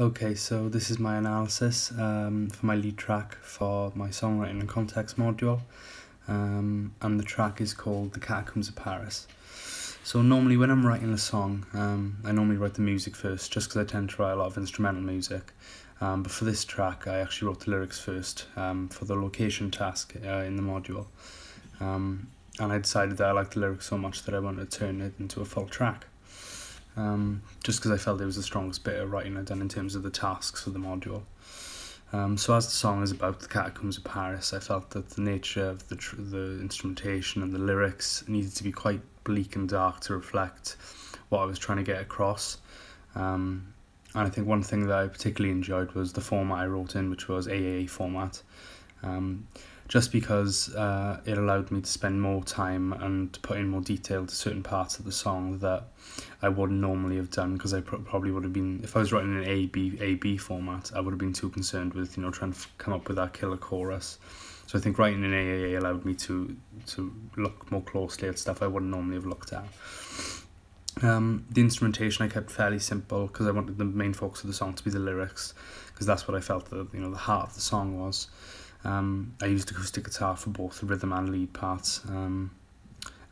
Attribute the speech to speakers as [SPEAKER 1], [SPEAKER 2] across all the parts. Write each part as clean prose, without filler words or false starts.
[SPEAKER 1] Okay, so this is my analysis for my lead track for my songwriting and context module, and the track is called The Catacombs of Paris. So normally when I'm writing a song, I normally write the music first, just because I tend to write a lot of instrumental music. But for this track, I actually wrote the lyrics first for the location task in the module. And I decided that I liked the lyrics so much that I wanted to turn it into a full track. Just because I felt it was the strongest bit of writing I'd done in terms of the tasks for the module. So as the song is about the Catacombs of Paris, I felt that the nature of the instrumentation and the lyrics needed to be quite bleak and dark to reflect what I was trying to get across. And I think one thing that I particularly enjoyed was the format I wrote in, which was AAA format. Just because it allowed me to spend more time and put in more detail to certain parts of the song that I wouldn't normally have done, because I probably would have been, if I was writing in an A-B format, I would have been too concerned with, trying to come up with that killer chorus. So I think writing in AAA allowed me to look more closely at stuff I wouldn't normally have looked at. The instrumentation I kept fairly simple, because I wanted the main focus of the song to be the lyrics, because that's what I felt the heart of the song was. I used acoustic guitar for both the rhythm and lead parts,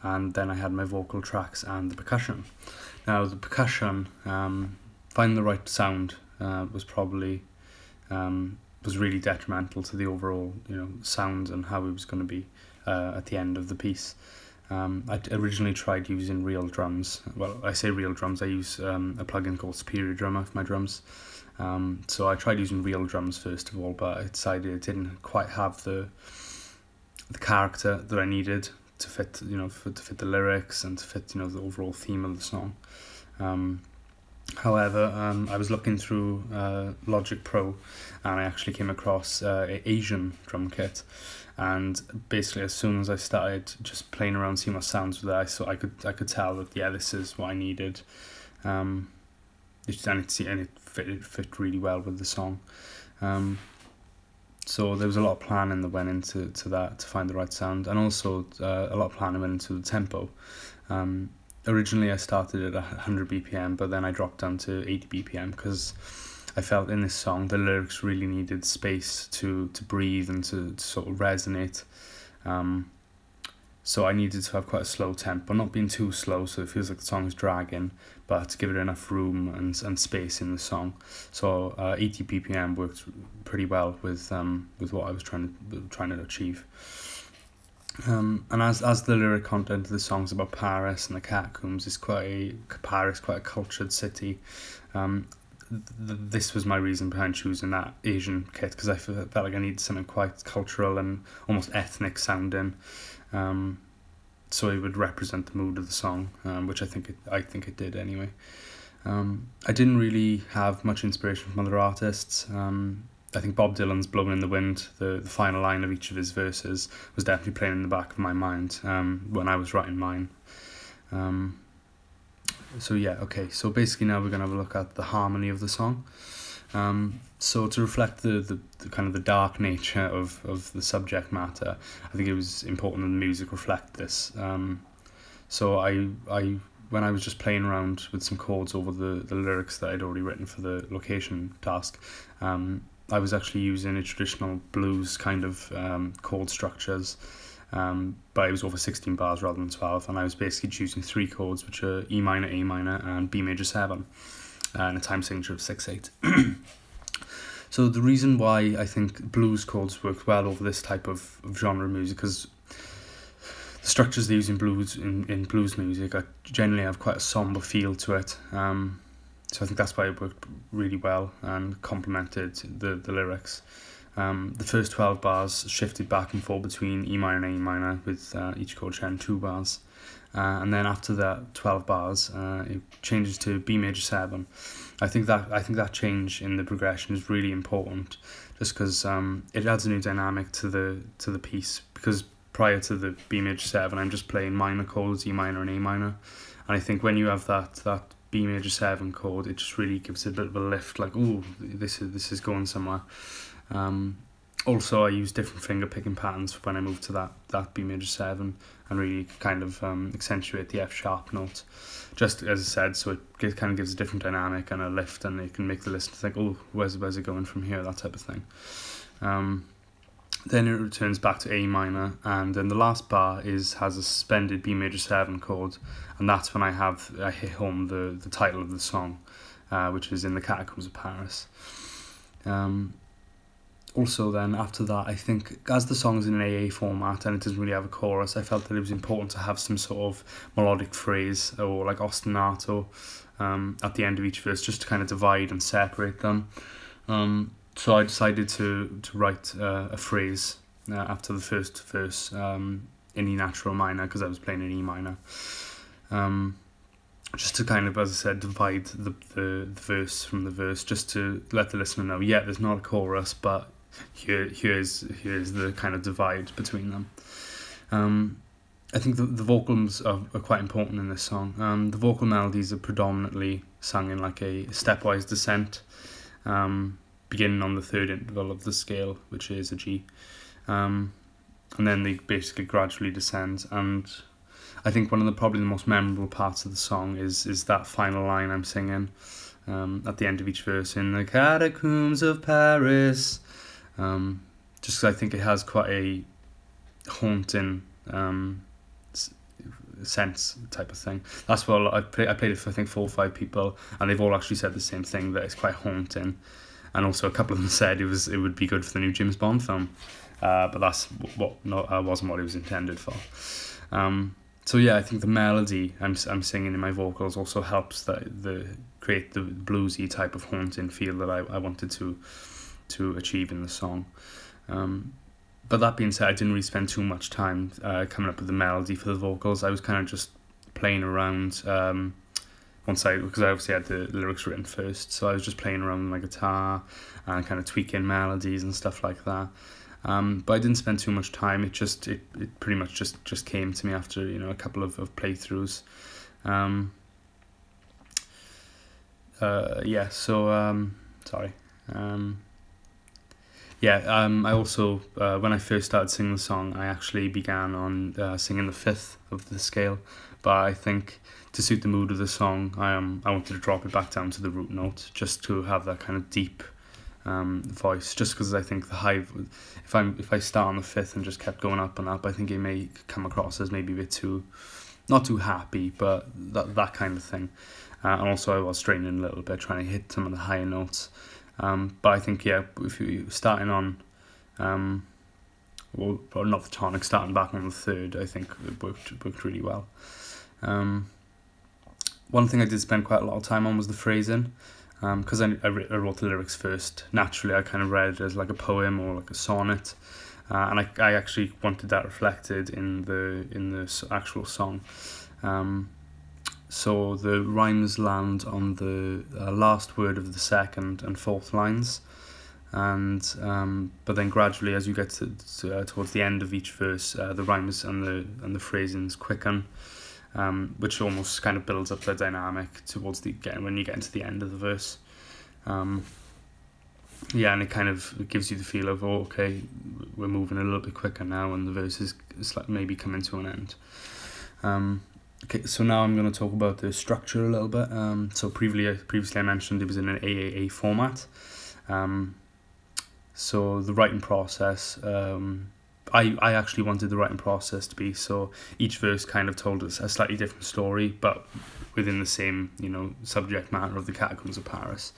[SPEAKER 1] and then I had my vocal tracks and the percussion. Now the percussion, finding the right sound was probably was really detrimental to the overall sound and how it was going to be at the end of the piece. I originally tried using real drums. Well, I say real drums, I use a plugin called Superior Drummer for my drums. So I tried using real drums first of all, but I decided it didn't quite have the character that I needed to fit, to fit the lyrics and to fit, the overall theme of the song. However, I was looking through Logic Pro, and I actually came across an Asian drum kit. And basically, as soon as I started just playing around, seeing what sounds were there, so I could tell that this is what I needed. And it fit really well with the song. So there was a lot of planning that went into that to find the right sound, and also a lot of planning went into the tempo. Originally I started at 100 BPM, but then I dropped down to 80 BPM because I felt in this song the lyrics really needed space to breathe and to sort of resonate. So I needed to have quite a slow tempo, not being too slow so it feels like the song is dragging, but to give it enough room and space in the song. So 80 BPM worked pretty well with what I was trying to achieve. And as the lyric content of the song's about Paris and the catacombs, it's quite a cultured city. This was my reason behind choosing that Asian kit, because I felt like I needed something quite cultural and almost ethnic sounding. So it would represent the mood of the song, which I think it did anyway. I didn't really have much inspiration from other artists. I think Bob Dylan's "Blowing in the Wind," the final line of each of his verses, was definitely playing in the back of my mind when I was writing mine. So yeah, okay, so basically now we're going to have a look at the harmony of the song. So to reflect the kind of the dark nature of the subject matter, I think it was important that the music reflect this. So when I was just playing around with some chords over the lyrics that I'd already written for the location task, I was actually using a traditional blues kind of chord structures, but it was over 16 bars rather than 12, and I was basically choosing 3 chords, which are E minor, A minor, and B major 7, and a time signature of 6/8. So the reason why I think blues chords work well over this type of genre music, because the structures they use in blues music generally have quite a somber feel to it. So I think that's why it worked really well and complemented the lyrics. The first 12 bars shifted back and forth between E minor and A minor, with each chord sharing 2 bars. And then after that 12 bars, it changes to B major 7. I think that change in the progression is really important, just because it adds a new dynamic to the piece. Because prior to the B major 7, I'm just playing minor chords, E minor and A minor, and I think when you have that B major 7 chord, it just really gives it a bit of a lift, like, ooh, this is going somewhere. Also, I use different finger picking patterns when I move to that B major 7 and really kind of accentuate the F sharp note. Just as I said, so it kind of gives a different dynamic and a lift, and it can make the listener think, oh, where's it going from here, that type of thing. Then it returns back to A minor, and then the last bar has a suspended B major 7 chord, and that's when I hit home the title of the song, which is In the Catacombs of Paris. Also then, after that, I think, as the song's in an AA format and it doesn't really have a chorus, I felt that it was important to have some sort of melodic phrase or like ostinato at the end of each verse, just to kind of divide and separate them. So I decided to write a phrase after the first verse in E natural minor, because I was playing in E minor. Just to kind of, as I said, divide the verse from the verse, just to let the listener know, yeah, there's not a chorus, but here's the kind of divide between them. I think the vocals are quite important in this song. The vocal melodies are predominantly sung in like a stepwise descent, beginning on the third interval of the scale, which is a G, and then they basically gradually descend. And I think one of probably the most memorable parts of the song is that final line I'm singing at the end of each verse, in the Catacombs of Paris. Just because I think it has quite a haunting sense type of thing. That's what I played it for, I think, 4 or 5 people, and they've all actually said the same thing, that it's quite haunting. And also a couple of them said it would be good for the new James Bond film, but that's wasn't what it was intended for. So yeah, I think the melody I'm singing in my vocals also helps create the bluesy type of haunting feel that I wanted to achieve in the song. But that being said, I didn't really spend too much time coming up with the melody for the vocals. I was kind of just playing around because I obviously had the lyrics written first, so I was just playing around with my guitar and kind of tweaking melodies and stuff like that. But I didn't spend too much time. It pretty much just came to me after a couple of playthroughs. Sorry. I also, when I first started singing the song, I actually began on singing the 5th of the scale, but I think to suit the mood of the song, I wanted to drop it back down to the root note, just to have that kind of deep voice, just because I think the high, if I start on the 5th and just kept going up and up, I think it may come across as maybe a bit too, not too happy, but that kind of thing. And also I was straining a little bit, trying to hit some of the higher notes. But I think, yeah, if you're starting on, probably not the tonic, starting back on the 3rd, I think it worked really well. One thing I did spend quite a lot of time on was the phrasing, because I wrote the lyrics first. Naturally, I kind of read it as like a poem or like a sonnet, and I actually wanted that reflected in the actual song. So the rhymes land on the last word of the 2nd and 4th lines, and but then gradually, as you get towards the end of each verse, the rhymes and the phrasings quicken, which almost kind of builds up the dynamic towards when you get into the end of the verse. And it kind of gives you the feel of, oh, okay, we're moving a little bit quicker now, and the verse is maybe coming to an end. Okay, so now I'm going to talk about the structure a little bit. So previously I mentioned it was in an AAA format. So the writing process, I actually wanted the writing process to be so each verse kind of told us a slightly different story, but within the same subject matter of the Catacombs of Paris.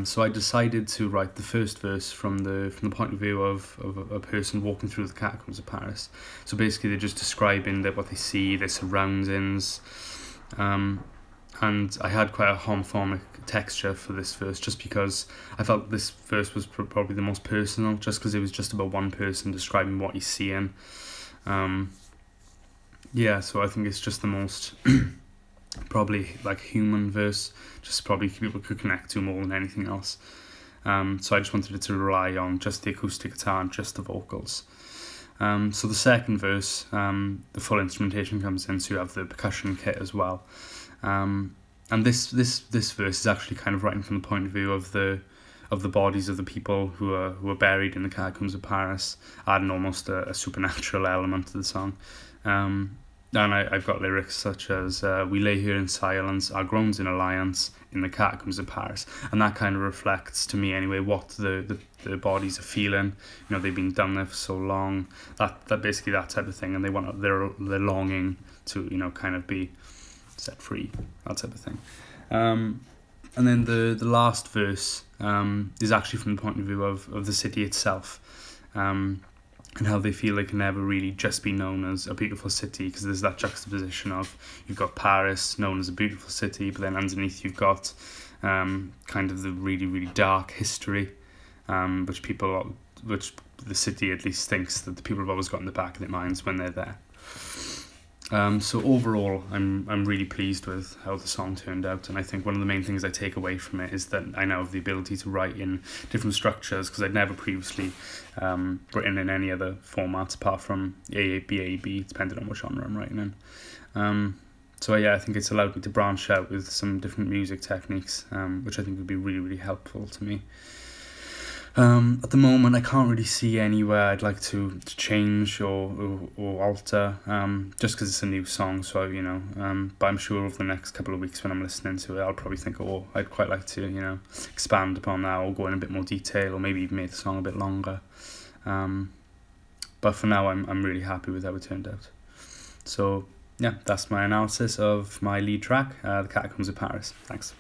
[SPEAKER 1] So I decided to write the first verse from the point of view of a person walking through the Catacombs of Paris. So basically they're just describing what they see, their surroundings, and I had quite a homophonic texture for this verse, just because I felt this verse was probably the most personal, just because it was just about one person describing what he's seeing. So I think it's just the most probably like human verse, just probably people could connect to more than anything else. So I just wanted it to rely on just the acoustic guitar and just the vocals. So the second verse, the full instrumentation comes in, so you have the percussion kit as well. And this verse is actually kind of written from the point of view of of the bodies of the people who were buried in the Catacombs of Paris, adding almost a supernatural element to the song. And I've got lyrics such as, we lay here in silence, our groans in alliance, in the Catacombs of Paris. And that kind of reflects, to me anyway, what the bodies are feeling. You know, they've been done there for so long. That basically that type of thing. And they're longing to, you know, kind of be set free, that type of thing. And then the last verse is actually from the point of view of the city itself. And how they feel they can never really just be known as a beautiful city, because there's that juxtaposition of, you've got Paris, known as a beautiful city, but then underneath you've got kind of the really, really dark history, which the city at least thinks that the people have always got in the back of their minds when they're there. So overall, I'm really pleased with how the song turned out, and I think one of the main things I take away from it is that I now have the ability to write in different structures, because I'd never previously written in any other formats apart from AAB, depending on what genre I'm writing in. So yeah, I think it's allowed me to branch out with some different music techniques, which I think would be really, really helpful to me. At the moment, I can't really see anywhere I'd like to change or alter, just because it's a new song. So, you know, but I'm sure over the next couple of weeks when I'm listening to it, I'll probably think, oh, I'd quite like to, you know, expand upon that, or go in a bit more detail, or maybe even make the song a bit longer. But for now, I'm really happy with how it turned out. So yeah, that's my analysis of my lead track, The Catacombs of Paris. Thanks.